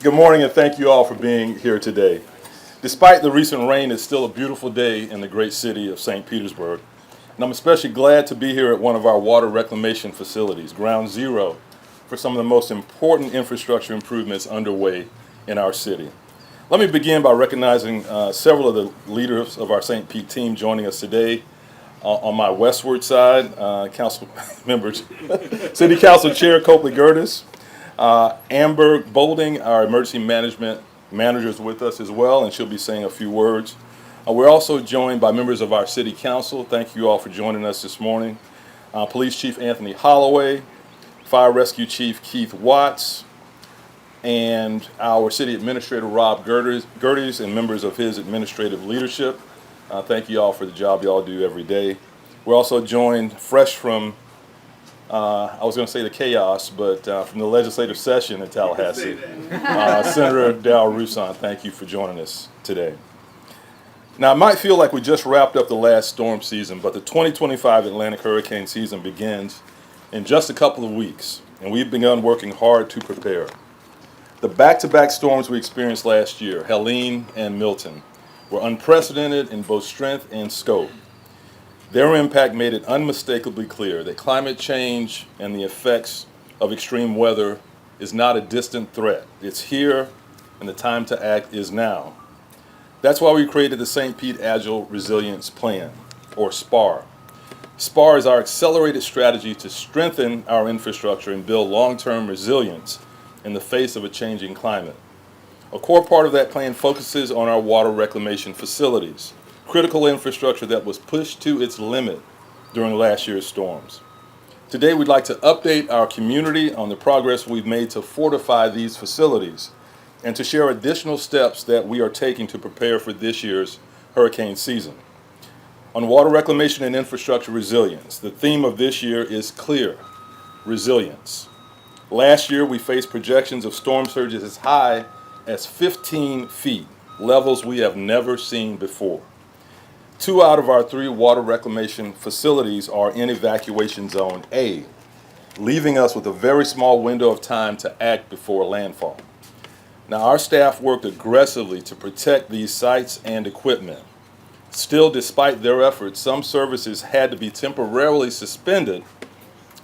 Good morning, and thank you all for being here today. Despite the recent rain, it's still a beautiful day in the great city of St. Petersburg. And I'm especially glad to be here at one of our water reclamation facilities, ground zero for some of the most important infrastructure improvements underway in our city. Let me begin by recognizing several of the leaders of our St. Pete team joining us today. On my westward side, council members, City Council Chair Copley Gertis, Amber Bolding, our emergency management manager, is with us as well, and she'll be saying a few words. We're also joined by members of our City Council. Thank you all for joining us this morning. Police Chief Anthony Holloway, Fire Rescue Chief Keith Watts, and our City Administrator Rob Gerties and members of his administrative leadership. Thank you all for the job you all do every day. We're also joined fresh from I was going to say the chaos, but from the legislative session in Tallahassee, Senator Dal Rusan. Thank you for joining us today. Now, it might feel like we just wrapped up the last storm season, but the 2025 Atlantic hurricane season begins in just a couple of weeks, and we've begun working hard to prepare. The back-to-back storms we experienced last year, Helene and Milton, were unprecedented in both strength and scope. Their impact made it unmistakably clear that climate change and the effects of extreme weather is not a distant threat. It's here, and the time to act is now. That's why we created the St. Pete Agile Resilience Plan, or SPAR. SPAR is our accelerated strategy to strengthen our infrastructure and build long-term resilience in the face of a changing climate. A core part of that plan focuses on our water reclamation facilities, critical infrastructure that was pushed to its limit during last year's storms. Today, we'd like to update our community on the progress we've made to fortify these facilities and to share additional steps that we are taking to prepare for this year's hurricane season. On water reclamation and infrastructure resilience, the theme of this year is clear: resilience. Last year, we faced projections of storm surges as high as 15 feet, levels we have never seen before. 2 out of our 3 water reclamation facilities are in evacuation zone A, leaving us with a very small window of time to act before landfall. Now, our staff worked aggressively to protect these sites and equipment. Still, despite their efforts, some services had to be temporarily suspended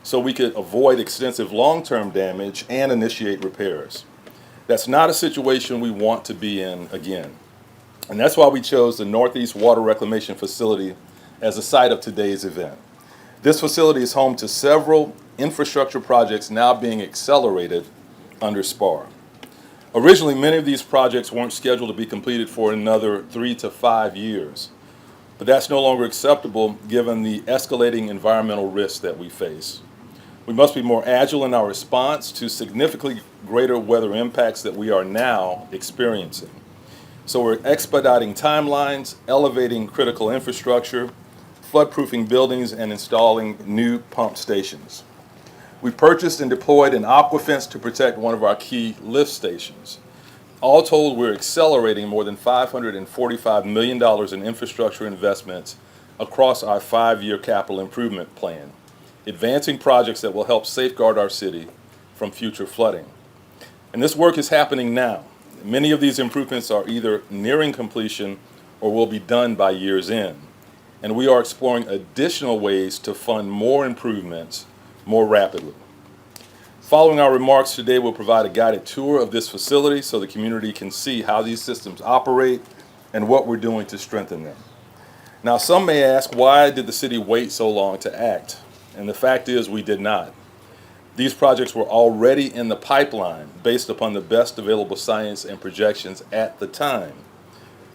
so we could avoid extensive long-term damage and initiate repairs. That's not a situation we want to be in again. And that's why we chose the Northeast Water Reclamation Facility as the site of today's event. This facility is home to several infrastructure projects now being accelerated under SPAR. Originally, many of these projects weren't scheduled to be completed for another 3 to 5 years, but that's no longer acceptable given the escalating environmental risks that we face. We must be more agile in our response to significantly greater weather impacts that we are now experiencing. So we're expediting timelines, elevating critical infrastructure, floodproofing buildings, and installing new pump stations. We purchased and deployed an aquafence to protect one of our key lift stations. All told, we're accelerating more than $545 million in infrastructure investments across our 5-year capital improvement plan, advancing projects that will help safeguard our city from future flooding. And this work is happening now. Many of these improvements are either nearing completion or will be done by year's end. And we are exploring additional ways to fund more improvements more rapidly. Following our remarks today, we'll provide a guided tour of this facility so the community can see how these systems operate and what we're doing to strengthen them. Now, some may ask, why did the city wait so long to act? And the fact is, we did not. These projects were already in the pipeline based upon the best available science and projections at the time.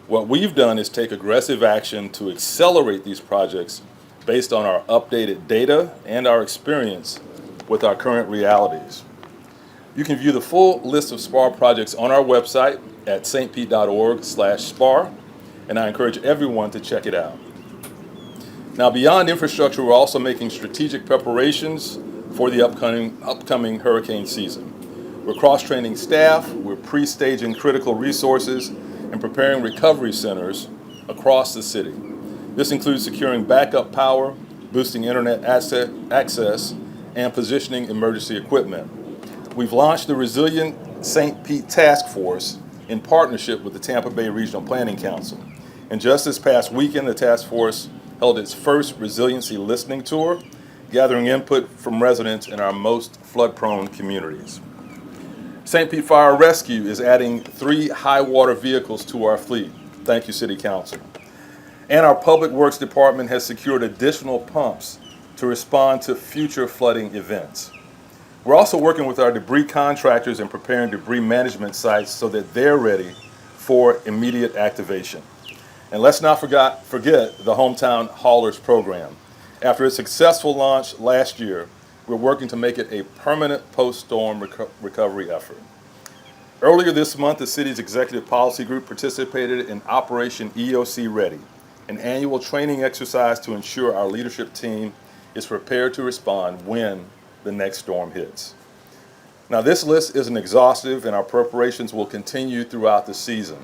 What we've done is take aggressive action to accelerate these projects based on our updated data and our experience with our current realities. You can view the full list of SPAR projects on our website at stpete.org/SPAR, and I encourage everyone to check it out. Now, beyond infrastructure, we're also making strategic preparations for the upcoming hurricane season. We're cross-training staff, we're pre-staging critical resources, and preparing recovery centers across the city. This includes securing backup power, boosting internet access, and positioning emergency equipment. We've launched the St. Pete Task Force in partnership with the Tampa Bay Regional Planning Council. And just this past weekend, the task force held its first resiliency listening tour, gathering input from residents in our most flood-prone communities. St. Pete Fire Rescue is adding 3 high-water vehicles to our fleet. Thank you, City Council. And our Public Works Department has secured additional pumps to respond to future flooding events. We're also working with our debris contractors and preparing debris management sites so that they're ready for immediate activation. And let's not forget the Hometown Haulers program. After its successful launch last year, we're working to make it a permanent post-storm recovery effort. Earlier this month, the city's executive policy group participated in Operation EOC Ready, an annual training exercise to ensure our leadership team is prepared to respond when the next storm hits. Now, this list isn't exhaustive, and our preparations will continue throughout the season,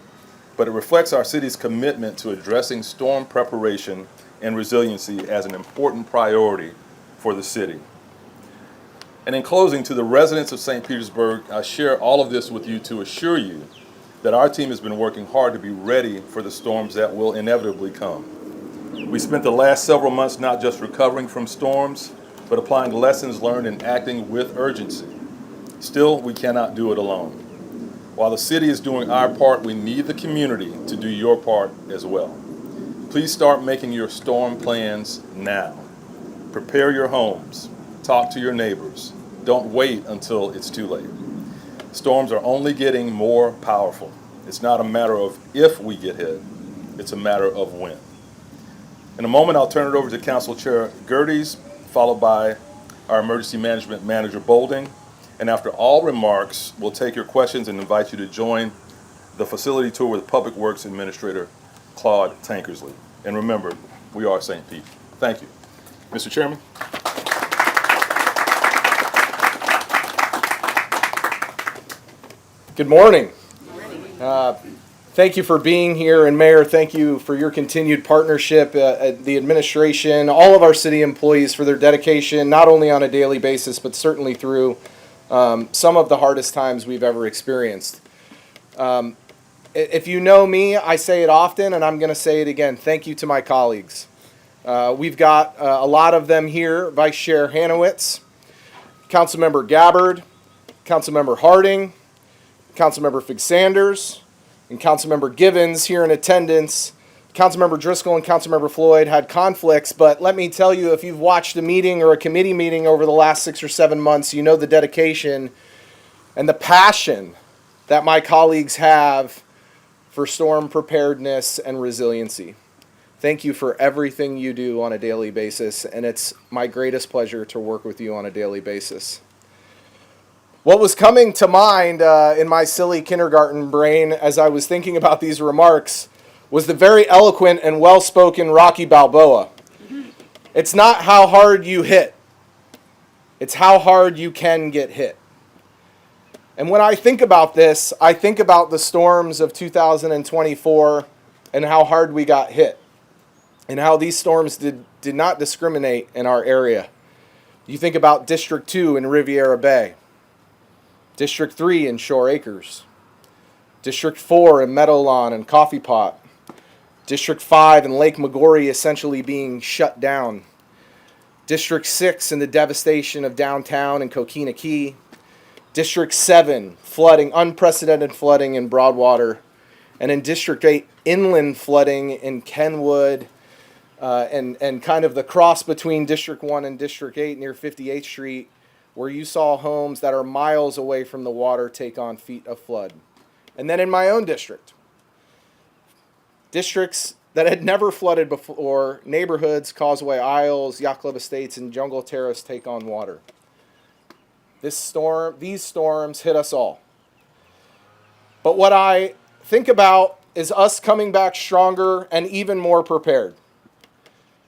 but it reflects our city's commitment to addressing storm preparation and resiliency as an important priority for the city. And in closing, to the residents of St. Petersburg, I share all of this with you to assure you that our team has been working hard to be ready for the storms that will inevitably come. We spent the last several months not just recovering from storms, but applying lessons learned and acting with urgency. Still, we cannot do it alone. While the city is doing our part, we need the community to do your part as well. Please start making your storm plans now. Prepare your homes. Talk to your neighbors. Don't wait until it's too late. Storms are only getting more powerful. It's not a matter of if we get hit, it's a matter of when. In a moment, I'll turn it over to Council Chair Gerdes, followed by our Emergency Management Manager Bolding. And after all remarks, we'll take your questions and invite you to join the facility tour with Public Works Administrator Claude Tankersley. And remember, we are St. Pete. Thank you. Mr. Chairman. Good morning. Thank you for being here, and Mayor, thank you for your continued partnership, the administration, all of our city employees for their dedication, not only on a daily basis, but certainly through some of the hardest times we've ever experienced. If you know me, I say it often, and I'm going to say it again. Thank you to my colleagues. We've got a lot of them here: Vice Chair Hanowitz, Councilmember Gabbard, Councilmember Harding, Councilmember Fig-Sanders, and Councilmember Givens here in attendance. Councilmember Driscoll and Councilmember Floyd had conflicts, but let me tell you, if you've watched a meeting or a committee meeting over the last 6 or 7 months, you know the dedication and the passion that my colleagues have for storm preparedness and resiliency. Thank you for everything you do on a daily basis, and it's my greatest pleasure to work with you on a daily basis. What was coming to mind in my silly kindergarten brain as I was thinking about these remarks was the very eloquent and well-spoken Rocky Balboa. It's not how hard you hit, it's how hard you can get hit. And when I think about this, I think about the storms of 2024 and how hard we got hit, and how these storms did not discriminate in our area. You think about District 2 in Riviera Bay, District 3 in Shore Acres, District 4 in Meadowlawn and Coffee Pot, District 5 in Lake Maggiore essentially being shut down, District 6 in the devastation of downtown and Coquina Key, District 7 flooding, unprecedented flooding in Broadwater, and in District 8 inland flooding in Kenwood, and kind of the cross between District 1 and District 8 near 58th Street, where you saw homes that are miles away from the water take on feet of flood. And then in my own district, districts that had never flooded before, neighborhoods, Causeway Isles, Yacht Club Estates, and Jungle Terrace take on water. These storms hit us all. But what I think about is us coming back stronger and even more prepared.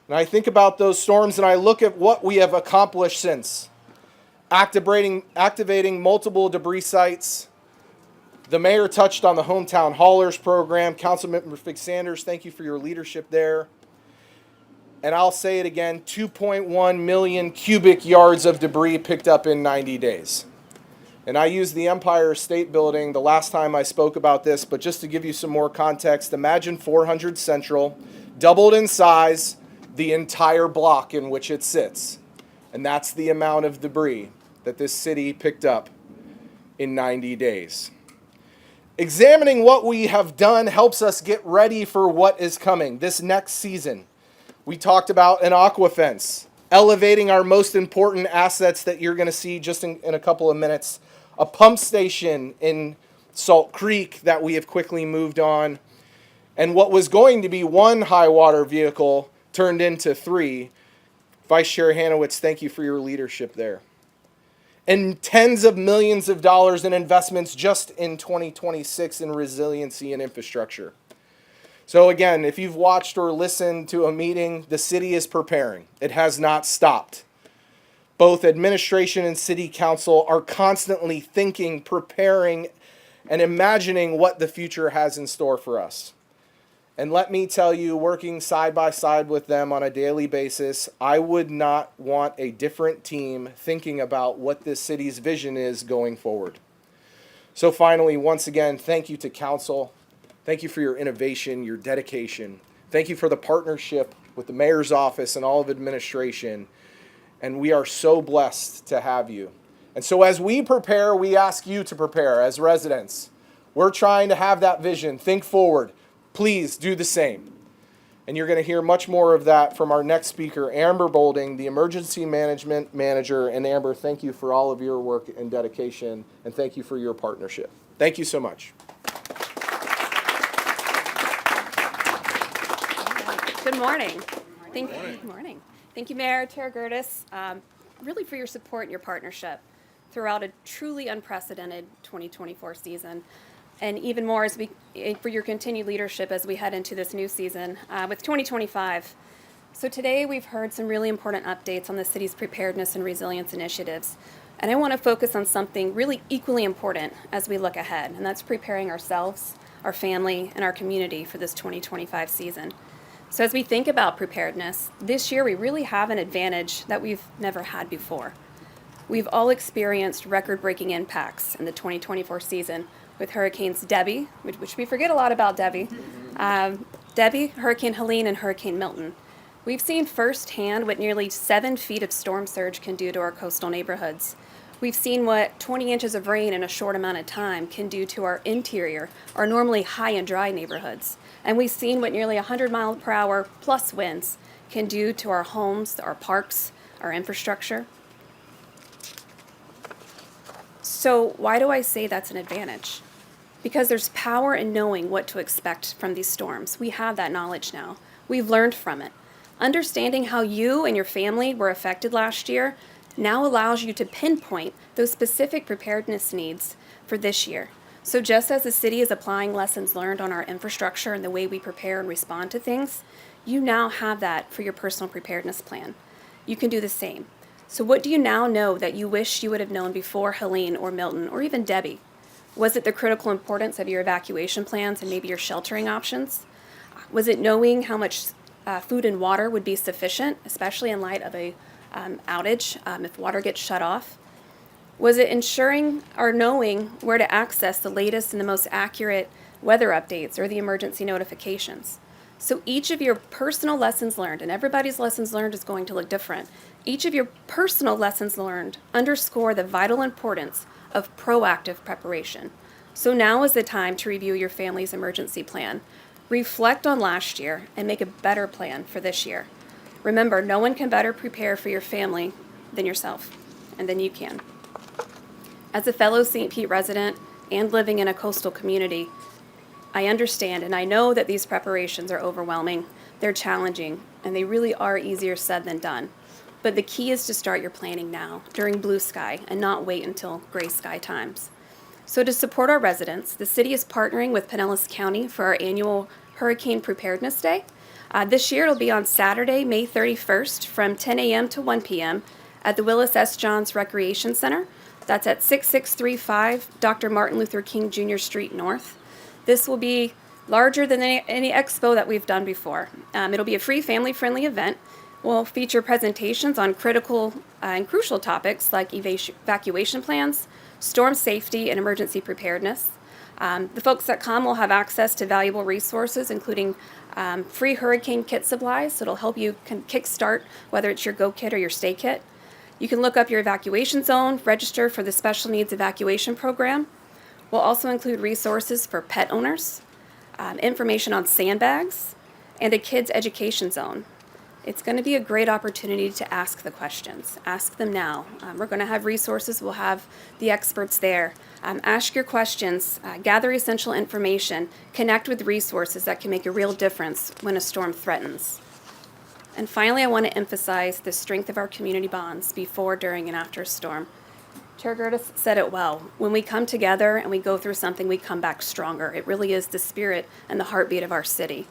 And I think about those storms and I look at what we have accomplished since. Activating multiple debris sites. The mayor touched on the Hometown Haulers program. Councilmember Fig-Sanders, thank you for your leadership there. And I'll say it again, 2.1 million cubic yards of debris picked up in 90 days. And I used the Empire State Building the last time I spoke about this, but just to give you some more context, imagine 400 Central, doubled in size, the entire block in which it sits. And that's the amount of debris that this city picked up in 90 days. Examining what we have done helps us get ready for what is coming this next season. We talked about an aqua fence, elevating our most important assets that you're going to see just in a couple of minutes, a pump station in Salt Creek that we have quickly moved on, and what was going to be one high water vehicle turned into 3. Vice Chair Hanowitz, thank you for your leadership there. And tens of millions of dollars in investments just in 2026 in resiliency and infrastructure. So again, if you've watched or listened to a meeting, the city is preparing. It has not stopped. Both administration and city council are constantly thinking, preparing, and imagining what the future has in store for us. And let me tell you, working side by side with them on a daily basis, I would not want a different team thinking about what this city's vision is going forward. So finally, once again, thank you to council. Thank you for your innovation, your dedication. Thank you for the partnership with the mayor's office and all of administration. And we are so blessed to have you. And so as we prepare, we ask you to prepare as residents. We're trying to have that vision, think forward. Please do the same. And you're going to hear much more of that from our next speaker, Amber Bolding, the Emergency Management Manager. And Amber, thank you for all of your work and dedication, and thank you for your partnership. Thank you so much. Good morning. Good morning. Thank you, Mayor Tara Gertis, really for your support and your partnership throughout a truly unprecedented 2024 season. And even more for your continued leadership as we head into this new season with 2025. So today we've heard some really important updates on the city's preparedness and resilience initiatives. And I want to focus on something really equally important as we look ahead, and that's preparing ourselves, our family, and our community for this 2025 season. So as we think about preparedness, this year we really have an advantage that we've never had before. We've all experienced record-breaking impacts in the 2024 season with Hurricanes Debbie, which we forget a lot about Debbie, Hurricane Helene, and Hurricane Milton. We've seen firsthand what nearly 7 feet of storm surge can do to our coastal neighborhoods. We've seen what 20 inches of rain in a short amount of time can do to our interior, our normally high and dry neighborhoods. And we've seen what nearly 100 mile per hour plus winds can do to our homes, our parks, our infrastructure. So why do I say that's an advantage? Because there's power in knowing what to expect from these storms. We have that knowledge now. We've learned from it. Understanding how you and your family were affected last year now allows you to pinpoint those specific preparedness needs for this year. So just as the city is applying lessons learned on our infrastructure and the way we prepare and respond to things, you now have that for your personal preparedness plan. You can do the same. So what do you now know that you wish you would have known before Helene or Milton or even Debbie? Was it the critical importance of your evacuation plans and maybe your sheltering options? Was it knowing how much food and water would be sufficient, especially in light of a outage if water gets shut off? Was it ensuring or knowing where to access the latest and the most accurate weather updates or the emergency notifications? So each of your personal lessons learned, and everybody's lessons learned is going to look different, each of your personal lessons learned underscore the vital importance of proactive preparation. So now is the time to review your family's emergency plan. Reflect on last year and make a better plan for this year. Remember, no one can better prepare for your family than yourself, and then you can. As a fellow St. Pete resident and living in a coastal community, I understand and I know that these preparations are overwhelming, they're challenging, and they really are easier said than done. But the key is to start your planning now, during blue sky, and not wait until gray sky times. So to support our residents, the city is partnering with Pinellas County for our annual Hurricane Preparedness Day. This year it'll be on Saturday, May 31st from 10 a.m. to 1 p.m. at the Willis S. Johns Recreation Center. That's at 6635 Dr. Martin Luther King Jr. Street North. This will be larger than any expo that we've done before. It'll be a free family-friendly event. We'll feature presentations on critical and crucial topics like evacuation plans, storm safety and emergency preparedness. The folks that come will have access to valuable resources, including free hurricane kit supplies, so it'll help you kickstart whether it's your Go Kit or your Stay Kit. You can look up your evacuation zone, register for the Special Needs Evacuation Program. We'll also include resources for pet owners, information on sandbags, and a kids' education zone. It's going to be a great opportunity to ask the questions. Ask them now. We're going to have resources. We'll have the experts there. Ask your questions, gather essential information, connect with resources that can make a real difference when a storm threatens. And finally, I want to emphasize the strength of our community bonds before, during, and after a storm. Chair Gertis said it well. When we come together and we go through something, we come back stronger. It really is the spirit and the heartbeat of our city.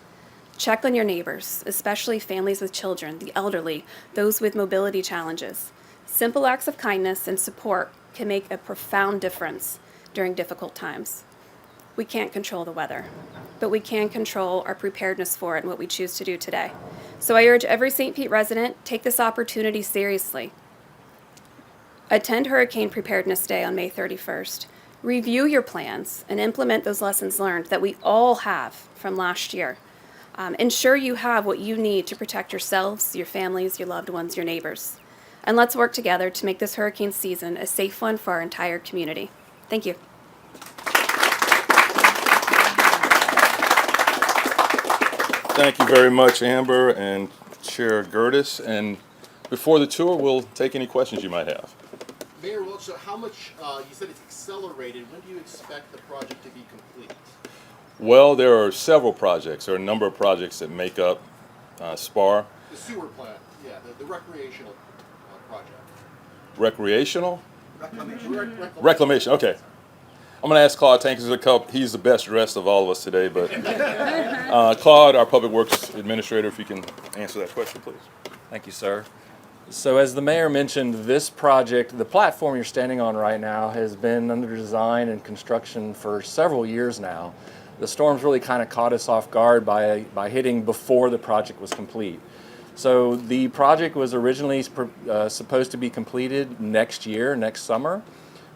Check on your neighbors, especially families with children, the elderly, those with mobility challenges. Simple acts of kindness and support can make a profound difference during difficult times. We can't control the weather, but we can control our preparedness for it and what we choose to do today. So I urge every St. Pete resident, take this opportunity seriously. Attend Hurricane Preparedness Day on May 31st. Review your plans and implement those lessons learned that we all have from last year. Ensure you have what you need to protect yourselves, your families, your loved ones, your neighbors. And let's work together to make this hurricane season a safe one for our entire community. Thank you. Thank you very much, Amber and Chair Gertis. And before the tour, we'll take any questions you might have. Mayor Welch, so how much, you said it's accelerated. When do you expect the project to be complete? Well, there are several projects. There are a number of projects that make up SPAR. The sewer plant, yeah, the recreational project. Recreational? Reclamation. Reclamation, okay. I'm going to ask Claude Tankers to come. He's the best dressed of all of us today, but Claude, our Public Works Administrator, if you can answer that question, please. Thank you, sir. So as the mayor mentioned, this project, the platform you're standing on right now, has been under design and construction for several years now. The storms really kind of caught us off guard by hitting before the project was complete. So the project was originally supposed to be completed next year, next summer.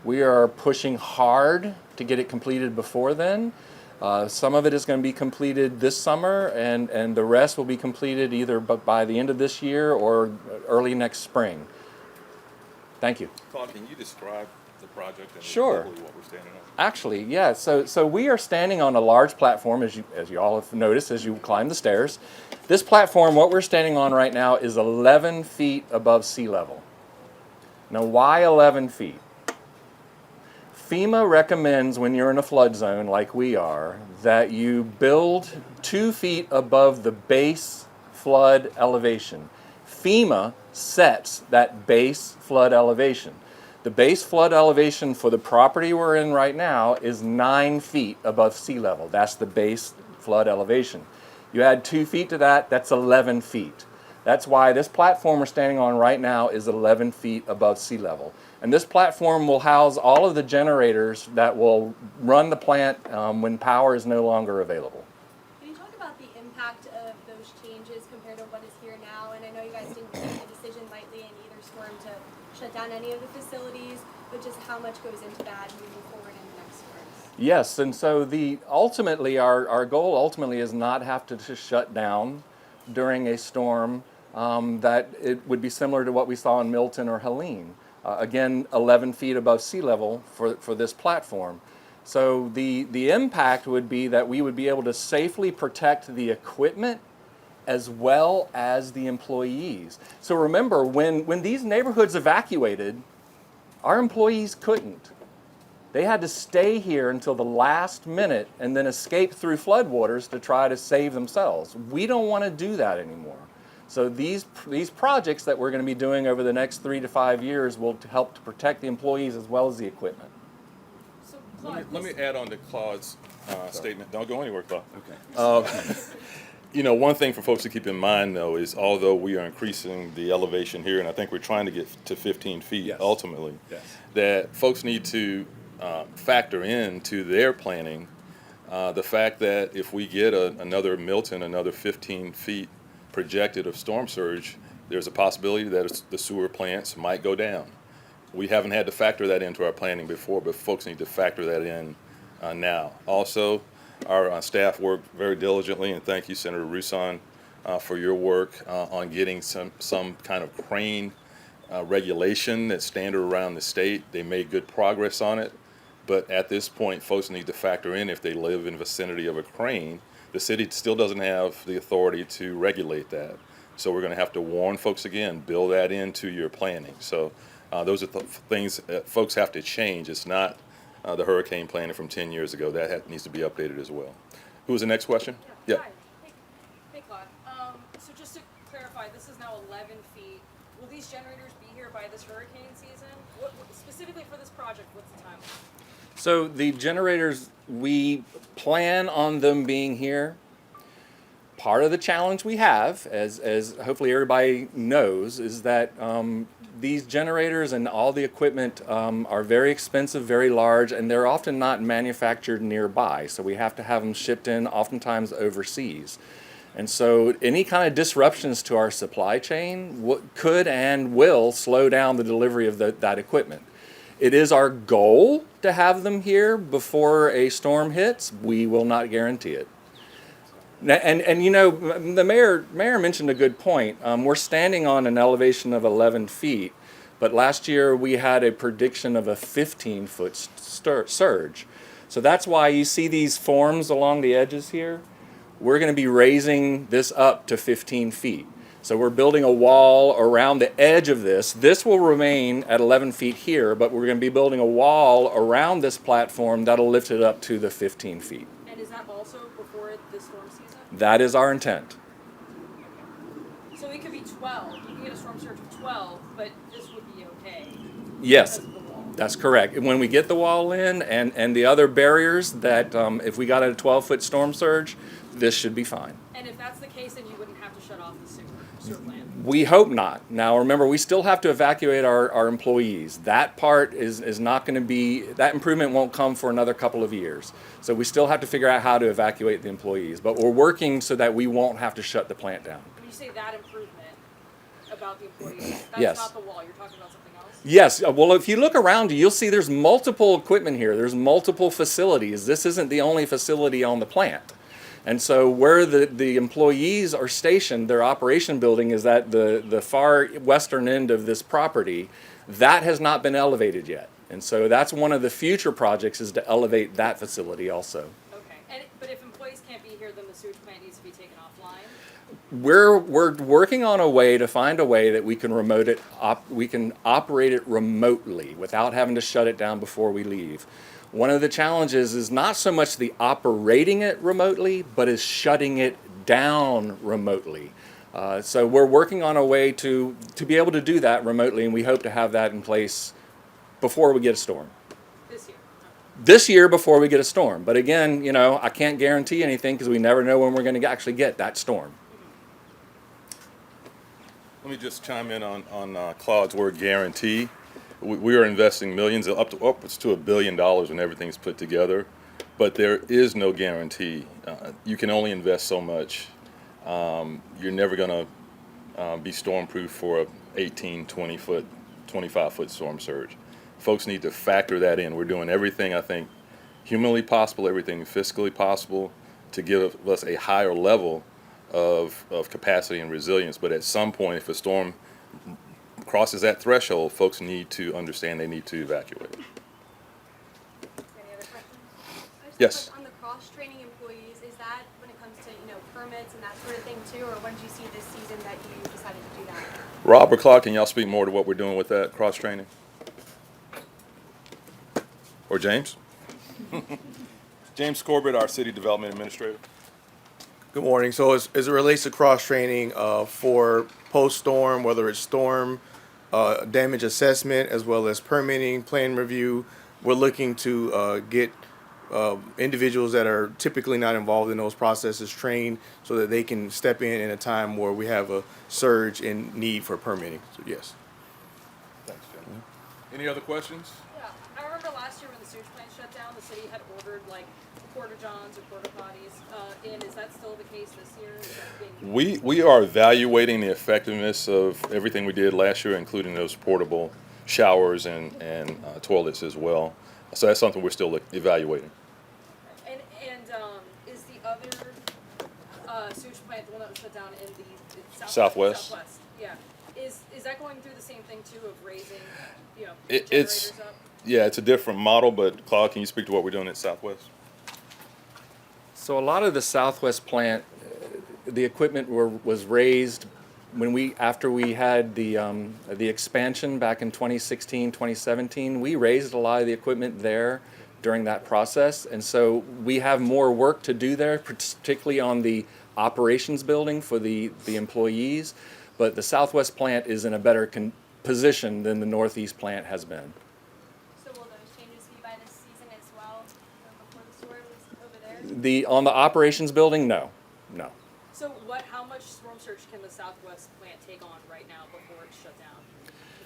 We are pushing hard to get it completed before then. Some of it is going to be completed this summer, and the rest will be completed either by the end of this year or early next spring. Thank you. Claude, can you describe the project and Sure. exactly what we're standing on? Actually, yeah. So we are standing on a large platform, as you all have noticed as you climb the stairs. This platform, what we're standing on right now, is 11 feet above sea level. Now, why 11 feet? FEMA recommends when you're in a flood zone like we are that you build 2 feet above the base flood elevation. FEMA sets that base flood elevation. The base flood elevation for the property we're in right now is 9 feet above sea level. That's the base flood elevation. You add 2 feet to that, that's 11 feet. That's why this platform we're standing on right now is 11 feet above sea level. And this platform will house all of the generators that will run the plant when power is no longer available. Can you talk about the impact of those changes compared to what is here now? And I know you guys didn't make a decision lightly in either storm to shut down any of the facilities, but just how much goes into that moving forward in the next storms? Yes, and so ultimately our goal ultimately is not have to shut down during a storm that it would be similar to what we saw in Milton or Helene. Again, 11 feet above sea level for this platform. So the impact would be that we would be able to safely protect the equipment as well as the employees. So remember, when these neighborhoods evacuated, our employees couldn't. They had to stay here until the last minute and then escape through floodwaters to try to save themselves. We don't want to do that anymore. So these projects that we're going to be doing over the next 3 to 5 years will help to protect the employees as well as the equipment. So, Claude, Let me add on to Claude's statement. Don't go anywhere, Claude. Okay. You know, one thing for folks to keep in mind, though, is although we are increasing the elevation here, and I think we're trying to get to 15 feet Yes. ultimately, Yes. that folks need to factor into their planning the fact that if we get another Milton, another 15 feet projected of storm surge, there's a possibility that the sewer plants might go down. We haven't had to factor that into our planning before, but folks need to factor that in now. Also, our staff worked very diligently, and thank you, Senator Rusan, for your work on getting some kind of crane regulation that's standard around the state. They made good progress on it, but at this point, folks need to factor in if they live in the vicinity of a crane, the city still doesn't have the authority to regulate that. So we're going to have to warn folks again, build that into your planning. So those are things that folks have to change. It's not the hurricane planning from 10 years ago. That needs to be updated as well. Who was the next question? Yeah. Hi. Hey, Claude. So just to clarify, this is now 11 feet. Will these generators be here by this hurricane season? Specifically for this project, what's the timeline? So the generators, we plan on them being here. Part of the challenge we have, as hopefully everybody knows, is that these generators and all the equipment are very expensive, very large, and they're often not manufactured nearby. So we have to have them shipped in, oftentimes overseas. And so any kind of disruptions to our supply chain could and will slow down the delivery of that equipment. It is our goal to have them here before a storm hits. We will not guarantee it. And you know, the mayor mentioned a good point. We're standing on an elevation of 11 feet, but last year we had a prediction of a 15-foot surge. So that's why you see these forms along the edges here. We're going to be raising this up to 15 feet. So we're building a wall around the edge of this. This will remain at 11 feet here, but we're going to be building a wall around this platform that'll lift it up to the 15 feet. And is that also before the storm season? That is our intent. So it could be 12. You can get a storm surge of 12, but this would be okay. Yes, Because of the wall. that's correct. When we get the wall in and the other barriers, that if we got a 12-foot storm surge, this should be fine. And if that's the case, then you wouldn't have to shut off the sewer plant. We hope not. Now remember, we still have to evacuate our employees. That part is not going to be, that improvement won't come for another couple of years. So we still have to figure out how to evacuate the employees. But we're working so that we won't have to shut the plant down. When you say that improvement about the employees, that's Yes. not the wall. You're talking about something else? Yes, well, if you look around you, you'll see there's multiple equipment here. There's multiple facilities. This isn't the only facility on the plant. And so where the employees are stationed, their operation building is at the far western end of this property. That has not been elevated yet. And so that's one of the future projects, is to elevate that facility also. Okay. But if employees can't be here, then the sewage plant needs to be taken offline? We're working on a way to find a way that we can we can operate it remotely without having to shut it down before we leave. One of the challenges is not so much the operating it remotely, but is shutting it down remotely. So we're working on a way to be able to do that remotely, and we hope to have that in place before we get a storm. This year? This year before we get a storm. But again, you know, I can't guarantee anything because we never know when we're going to actually get that storm. Let me just chime in on Claude's word guarantee. We are investing millions, upwards to $1 billion when everything's put together, but there is no guarantee. You can only invest so much. You're never going to be storm-proof for a 18, 20-foot, 25-foot storm surge. Folks need to factor that in. We're doing everything, I think, humanly possible, everything fiscally possible to give us a higher level of capacity and resilience. But at some point, if a storm crosses that threshold, folks need to understand they need to evacuate. Any other questions? Yes. On the cross-training employees, is that when it comes to, permits and that sort of thing too, or when did you see this season that you decided to do that? Rob or Claude, can y'all speak more to what we're doing with that cross-training? Or James? James Corbett, our City Development Administrator. Good morning. So as it relates to cross-training for post-storm, whether it's storm damage assessment as well as permitting, plan review, we're looking to get individuals that are typically not involved in those processes trained so that they can step in a time where we have a surge in need for permitting. So yes. Thanks, Jim. Any other questions? Yeah, I remember last year when the sewage plant shut down, the city had ordered like porta-johns or porta-potties. And is that still the case this year? Is that being We are evaluating the effectiveness of everything we did last year, including those portable showers and toilets as well. So that's something we're still evaluating. And is the other sewage plant the one that was shut down in the Southwest? Southwest, yeah. Is that going through the same thing too of raising, It's generators up? yeah, it's a different model, but Claude, can you speak to what we're doing at Southwest? So a lot of the Southwest plant, the equipment was raised after we had the expansion back in 2016, 2017. We raised a lot of the equipment there during that process, and so we have more work to do there, particularly on the operations building for the employees. But the Southwest plant is in a better position than the Northeast plant has been. So will those changes be by this season as well, or before the storm is over there? On the operations building, no. So how much storm surge can the Southwest plant take on right now before it's shut down?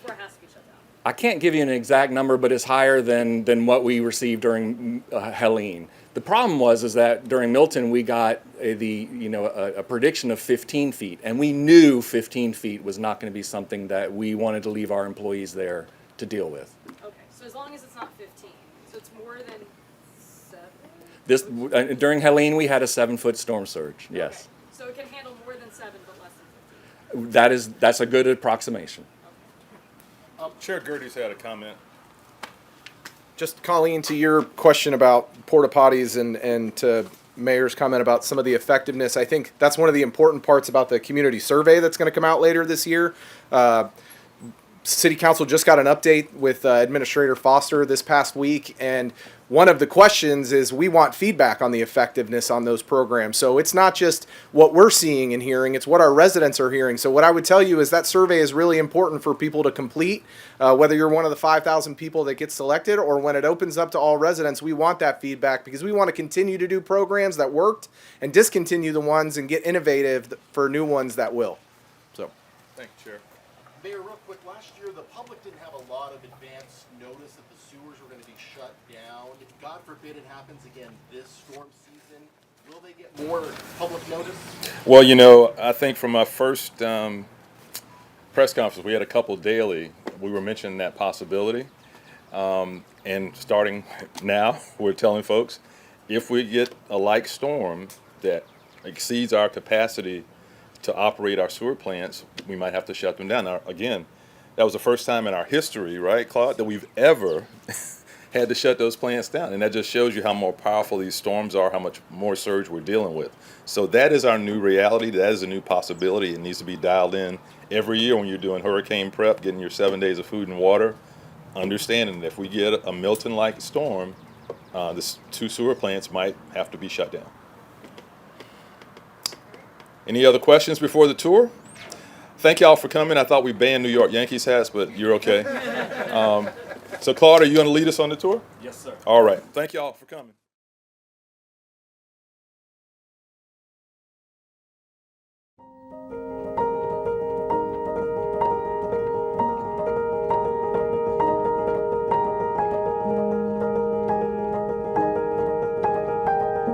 Before it has to be shut down? I can't give you an exact number, but it's higher than what we received during Helene. The problem is that during Milton we got a prediction of 15 feet, and we knew 15 feet was not going to be something that we wanted to leave our employees there to deal with. Okay, so as long as it's not 15, so it's more than 7? During Helene we had a 7-foot storm surge. Yes, Okay. So it can handle more than 7 but less than 15. that's a good approximation. Chair Gertie's had a comment. Just Colleen, to your question about porta potties and to Mayor's comment about some of the effectiveness, I think that's one of the important parts about the community survey that's going to come out later this year. City Council just got an update with Administrator Foster this past week, and one of the questions is we want feedback on the effectiveness on those programs. So it's not just what we're seeing and hearing, it's what our residents are hearing. So what I would tell you is that survey is really important for people to complete, whether you're one of the 5,000 people that get selected or when it opens up to all residents. We want that feedback because we want to continue to do programs that worked and discontinue the ones and get innovative for new ones that will. So, Thank you, Chair. Mayor, real quick, last year the public didn't have a lot of advance notice that the sewers were going to be shut down. God forbid it happens again this storm season. Will they get more public notice? Well, I think from our first press conference, we had a couple daily. We were mentioning that possibility. And starting now, we're telling folks, if we get a like storm that exceeds our capacity to operate our sewer plants, we might have to shut them down. Now, again, that was the first time in our history, right, Claude, that we've ever had to shut those plants down. And that just shows you how more powerful these storms are, how much more surge we're dealing with. So that is our new reality. That is a new possibility. It needs to be dialed in every year when you're doing hurricane prep, getting your 7 days of food and water, understanding that if we get a Milton-like storm, the 2 sewer plants might have to be shut down. Any other questions before the tour? Thank y'all for coming. I thought we banned New York Yankees hats, but you're okay. So Claude, are you going to lead us on the tour? Yes, sir. All right. Thank y'all for coming.